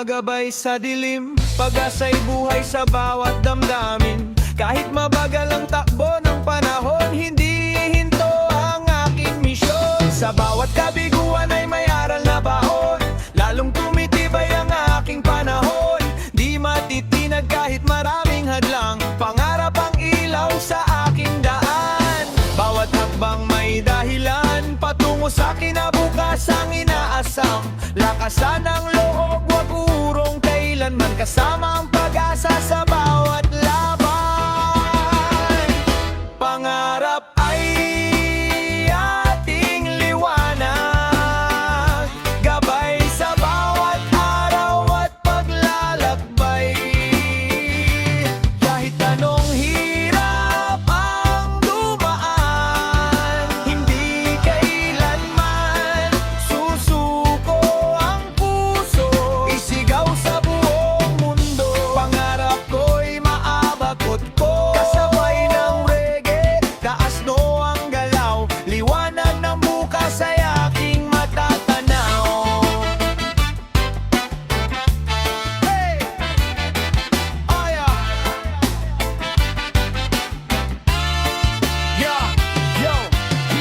gumagabay sa dilim, pag-asa'y buhay sa bawat damdamin. Kahit mabagal ang takbo ng panahon, hindi hinto ang aking misyon. Sa bawat kabiguan ay may aral na baon, lalong tumitibay ang aking panahon. Di matitinag kahit maraming hadlang, pangarap ang ilaw sa aking daan. Bawat hakbang may dahilan, patungo sa kinabukas ang inaasam. Lakasan ang loob, wag urong kailanman, kasama ang pag-asa sa bawat laban. Pangarap ay ating liwanag, gabay sa bawat araw at paglalakbay. Kahit anong hirap ang dumaan, hindi kailanman susuko ang puso. Isigaw sa buong mundo, pangarap ko'y maabakot ko. Kasabay ng reggae, taas no ang galaw, liwanag ng bukas ay aking matatanaw. Hey! Oh yeah! Yeah! Yo!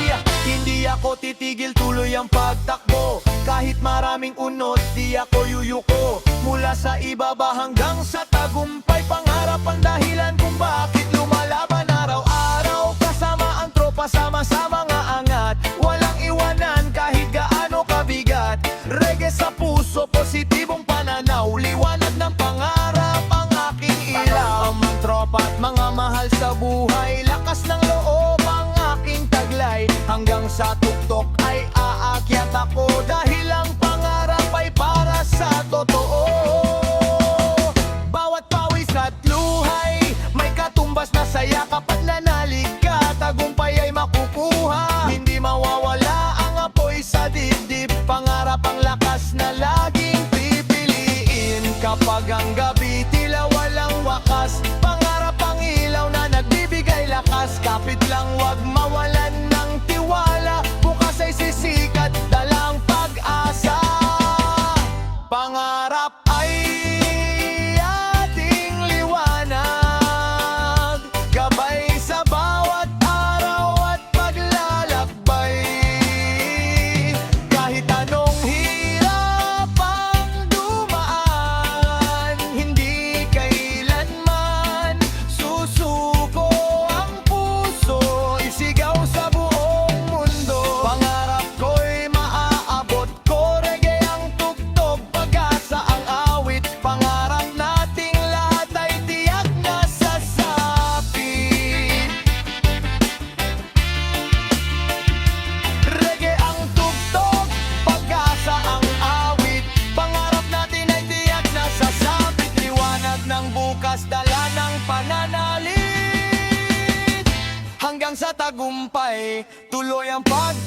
Yeah! Hindi ako titigil, tuloy ang pagtakbo. Kahit maraming unod, di ako yuyuko. Mula sa ibaba hanggang sa tagumpay, pangarap ang dahilan kung bakit lumalaban araw-araw. Kasama ang tropa, sama-sama nga angat, walang iwanan kahit gaano kabigat. Reggae sa puso, positibong pananaw, liwanag ng pangarap ang aking ilaw. Ang tropa at mga mahal sa buhay, lakas ng loob ang aking taglay. Hanggang sa tuktok ay aakyat ako, dahil ang pangarap ay para sa totoo. Bawat pawis at luhay, may katumbas na saya. Kapag nanalig ka, tagumpay ay makukuha. Hindi mawawala ang apoy sa dibdib, pangarap ang lakas na laging pipiliin. Kapag ang gabi tila walang wakas, pangarap ang ilaw na nagbibigay lakas. Kapit lang, wag mawalan ng tiwala, bukas ay sisikat, dalang pag-asa. Pangarap ay ating liwanag, gabay sa bawat araw at paglalakbay. Kahit anong hirap ang dumaan, hindi kailanman susuko ang puso. Isigaw sa buong mundo, pangarap ko'y maaabot ko. Reggae ang tugtog, pag-asa ang awit, pangarap nating lahat ay tiyak na sasapit. Reggae ang tugtog, pag-asa ang awit, pangarap natin ay tiyak na sasapit. Liwanag ng bukas, dala ng pananalig, hanggang sa tagumpay, tuloy ang pag-awit.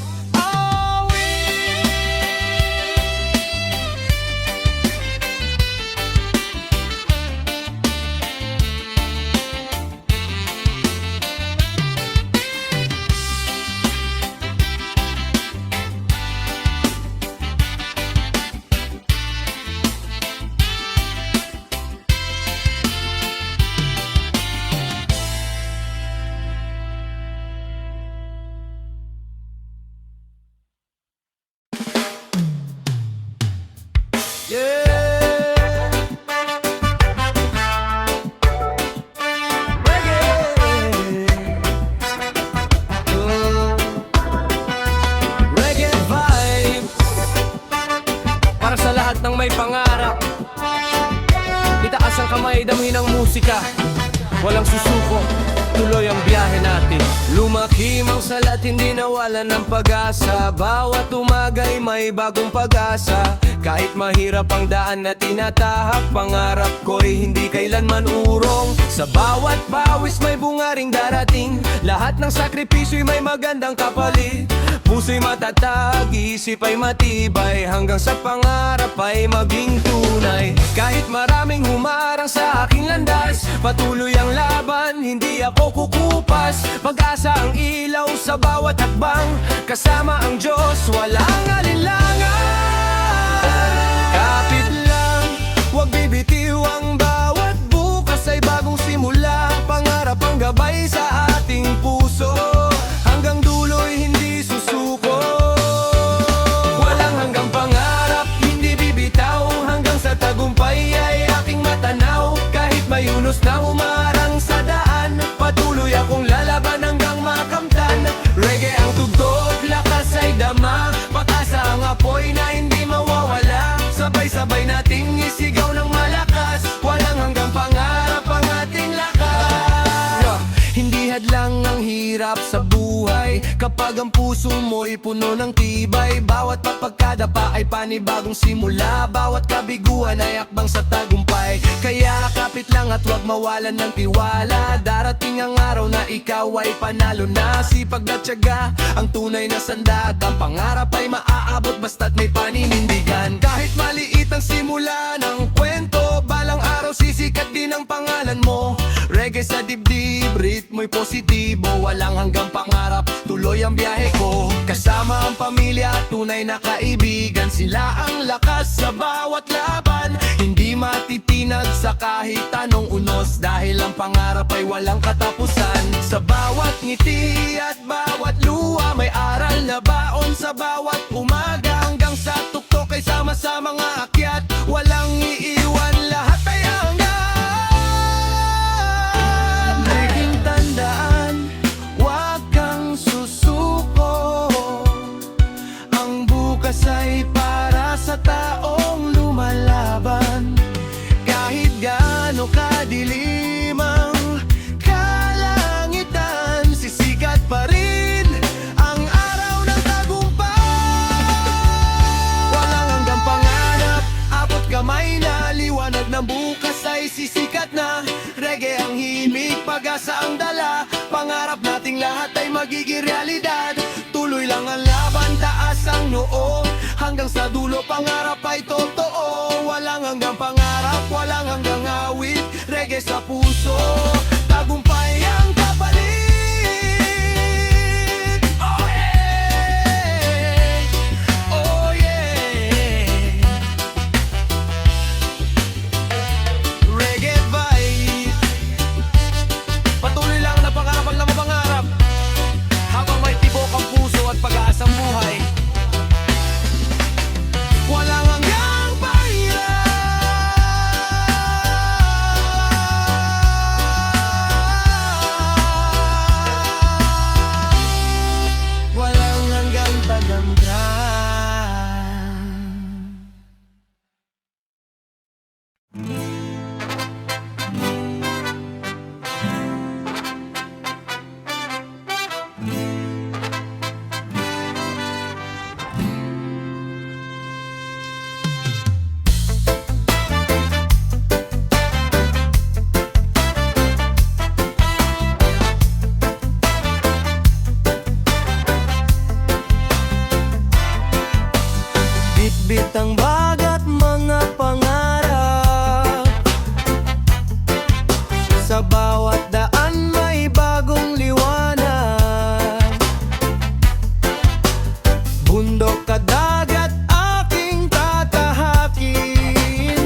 Reggae vibes para sa lahat ng may pangarap. Itaas ang kamay, damhin ang musika, walang susuko, tuloy ang biyahe natin. Lumaki mang salat, hindi nawalan ng pag-asa. Bawat umaga'y may bagong pag-asa. Kahit mahirap ang daan na tinatahak, pangarap ko'y hindi kailanman urong. Sa bawat pawis may bunga ring darating, lahat ng sakripisyo'y may magandang kapalit. Puso'y matatag, isip ay matibay, hanggang sa pangarap ay maging tunay. Kahit maraming humarang sa aking landas, patuloy ang laban, hindi ako kukupas. Pag-asa ang ilaw sa bawat hakbang, kasama ang Diyos, walang alinlangan. Kapit lang, kilos na humarang sa daan. Patuloy akong lalaban hanggang makamtan. Reggae ang tugtog, lakas ay dama. Pag-asa ang apoy na hindi mawawala. Sabay-sabay nating isigaw ng malakas. Walang hanggang pangarap ang ating lakas. Hindi hadlang ang hirap sa buhay kapag ang puso mo'y puno ng tibay. Bawat pagkadapa ay panibagong simula. Bawat kabiguan ay akbang sa tagumpay. Kaya kapit lang at huwag mawalan ng tiwala. Darating ang araw na ikaw ay panalo na. Sipag na tiyaga ang tunay na sandata. Ang pangarap ay maaabot basta't may paninindigan. Kahit maliit ang simula ng kwento, balang araw sisikat din ang pangalan mo. Reggae sa dibdib, ritmo'y positibo. Walang hanggang pangarap, tuloy ang biyahe ko. Kasama ang pamilya at tunay na kaibigan. Sila ang lakas sa bawat laban. Hindi matitinag sa kahit anong unos. Dahil ang pangarap ay walang katapusan. Sa bawat ngiti at bawat luha, may aral na baon sa bawat umaga. Hanggang sa tuktok ay sama-sama mga akyat. Walang iiwan, lahat ay hanggan. Naging tandaan, huwag kang susuko. Ang bukas ay para sa taong lumalaban. Kahit gaano kadilim ang kalangitan, sisikat pa rin ang araw ng tagumpay. Walang hanggang pangarap, abot kamay na. Liwanag ng bukas ay sisikat na. Reggae ang himig, pag-asa ang dala. Pangarap nating lahat ay magiging realidad. Tuloy lang ang laban, taas ang noo. Hanggang sa dulo, pangarap ay totoo. Walang hanggang pangarap, walang hanggang awit. Reggae sa puso, tagumpay ang kapalit. Oh yeah, oh yeah. Reggae vibe. Patuloy lang na pangarap ang mapangarap. Habang may tibok ang puso at pag-aasang buhay. Walang hanggang pangarap. Walang hanggang tagumpay. Bitbit ang bagat mga pangarap. Sa bawat daan may bagong liwanag. Bundok ka dagat aking tatahakin.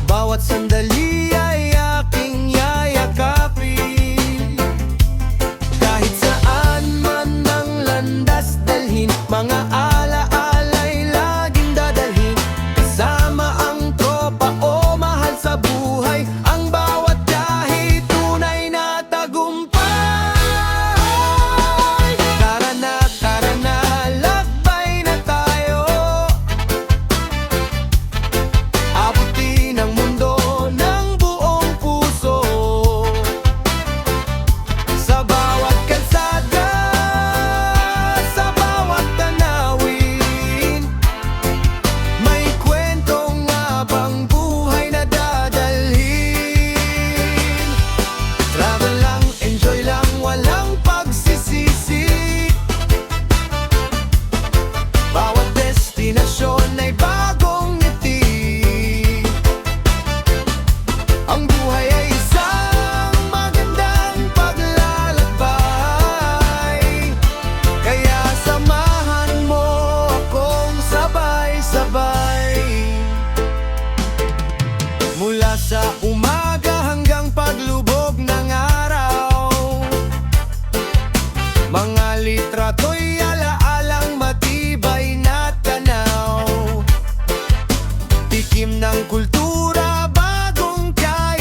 Bawat sandali ay aking yayakapin. Kahit saan man ang landas dalhin, mga alaala'y laging dadalhin. Kasama ang tropa o mahal sa buhay. Ang bawat kahit tunay na tagumpay. Tara na, lakbay na tayo. Abutin ang mundo ng buong puso. Sa bawat kalsada, sa bawat tanawin, may kwentong habang buhay na dadalhin. Travel lang, enjoy lang, walang pagsisisi. Bawat destinasyon ay bagong ngiti. Ang buhay ay isang magandang paglalakbay. Kaya samahan mo akong sabay-sabay. Mula sa umaga hanggang paglubog ng araw, mga litrato'y alaalang matibay na tanaw. Tikim ng kultura, bagong kaya.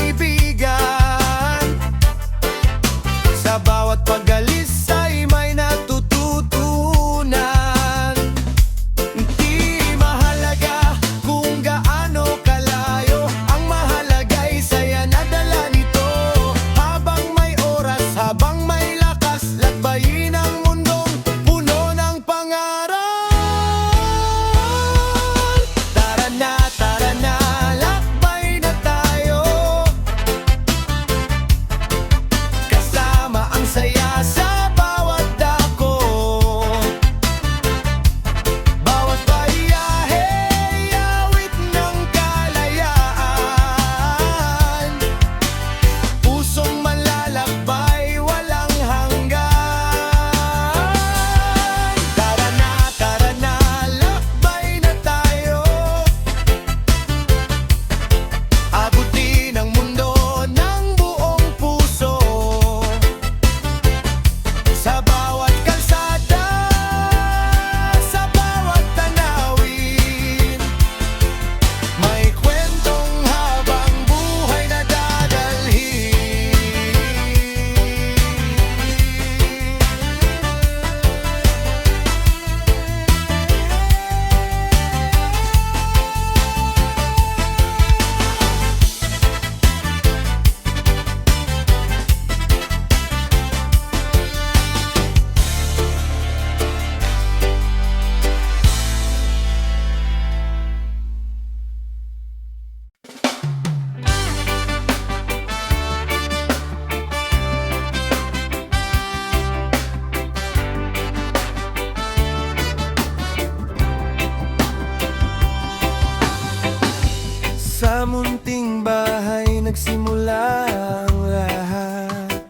Sa munting bahay nagsimula ang lahat.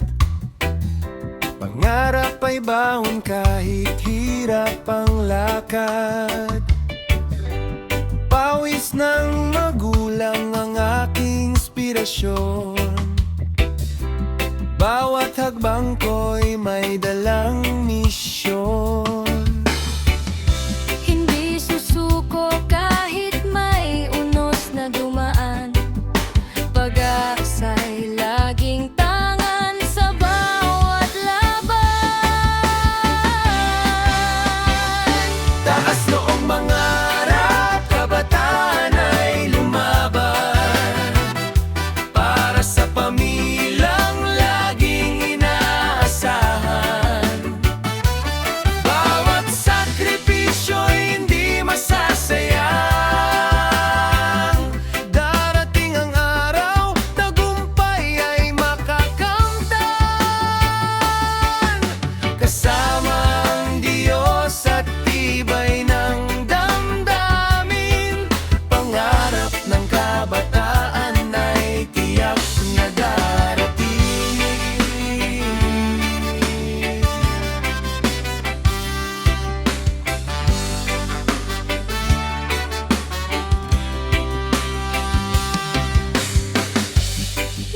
Pangarap ay baon kahit hirap ang lakad. Pawis ng magulang ang aking inspirasyon. Bawat hakbang ko'y may dalang misyon. Hindi susuko kahit may unos na dumaan. Pag-aksa'y laging tangan sa bawat laban. Taas noong mangarap, kabataan ay lumaban. Para sa pamilyang laging inaasahan. Bawat sakripisyo'y hindi masasayang. Darating ang araw, tagumpay ay makakamtan. Kasama ang Diyos at tibay ng damdamin. Pangarap ng kabataan ay tiyak na darating.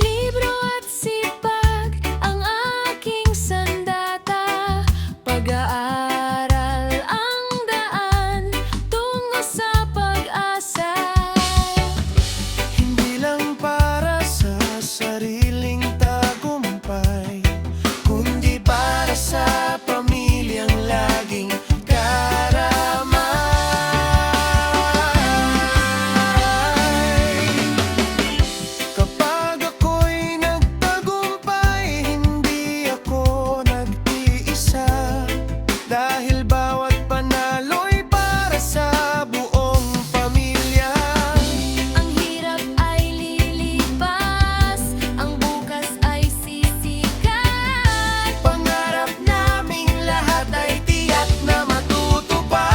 Libro at sipag ang aking sandata. Pag-aaral ang daan tungo sa pag-asa. Hindi lang para sa sariling tagumpay, kundi para sa pamilyang laging karamay. Kapag ako'y nagtagumpay, hindi ako nag-iisa. Dahil bawat panalo'y para sa buong pamilya. Ang hirap ay lilipas, ang bukas ay sisikat. Pangarap naming lahat ay tiyak na matutupad.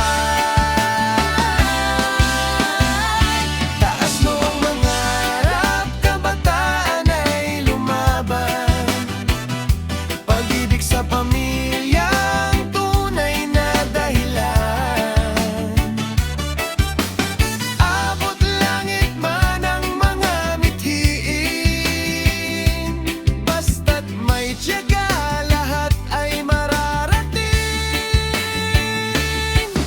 Taas noong mangarap, kabataan ay lumaban. Pag-ibig sa pamilya ang tunay na dahilan. Abot langit man ang mga mithiin. Basta't may tiyaga, lahat ay mararating.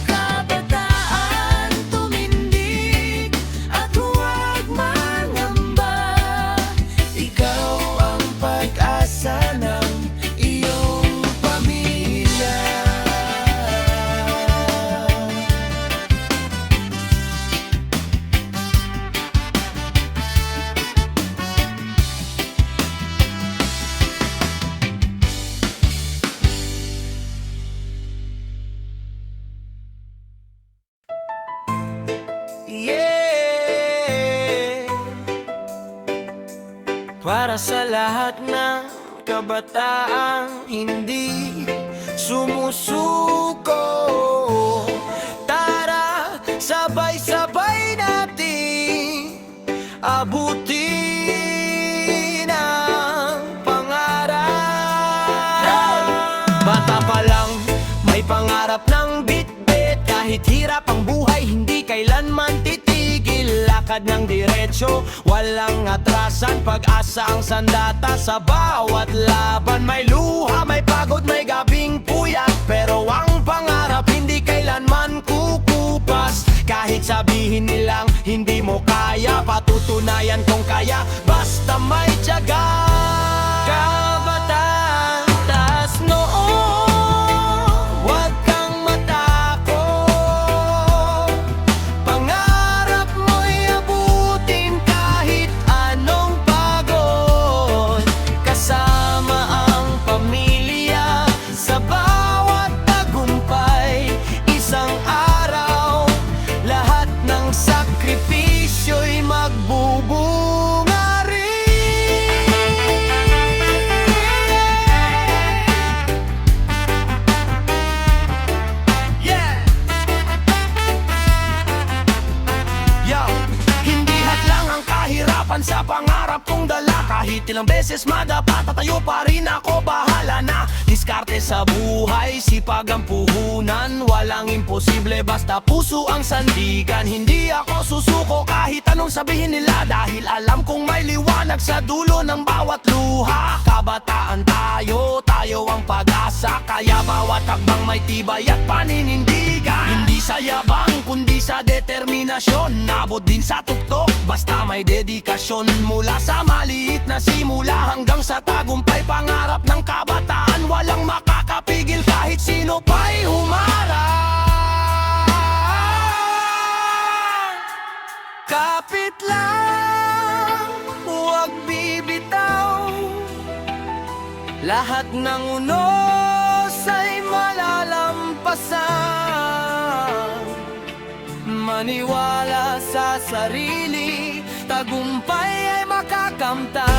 Kabataan, tumindig at huwag mangamba. Ikaw ang pag-asa ng iyong pamilya. Yeah. Para sa lahat ng kabataang hindi sumusuko, tara, sabay-sabay natin abutin ang pangarap. Bata pa lang, may pangarap ng bitbit. Kahit hirap ang buhay, hindi kailanman titigil. Lakad ng diretsyo, walang atrasan. Pag-asa ang sandata sa bawat laban. May luha, may pagod, may gabing puyat. Pero ang pangarap hindi kailanman kukupas. Kahit sabihin nilang hindi mo kaya, patutunayan kung kaya, basta may tiyaga. Kabataan, taas noo, huwag kang matakot. Pangarap mo'y abutin kahit anong pagod. Kasama ang pamilya sa bawat tagumpay. Isang araw, lahat ng sakripisyo'y magbubunga rin. kahirapan sa pangarap kong dala. Kahit ilang beses madapa, tatayo pa rin ako, bahala na. Diskarte sa buhay, sipag ang puhunan. Walang imposible basta puso ang sandigan. Hindi ako susuko kahit anong sabihin nila, dahil alam kong may liwanag sa dulo ng bawat luha. Kabataan tayo, tayo ang pag-asa, kaya bawat hakbang may tibay at paninindigan. Hindi sa yabang kundi sa determinasyon, nabot din sa tuktok basta may dedikasyon. Mula sa maliit na simula hanggang sa tagumpay, pangarap ng kabataan, walang makakapigil kahit sino pa'y humarang. Kapit lang, huwag bibitaw, lahat ng unos ay malalampasan. Maniwala sa sarili, tagumpay ay makakamtan.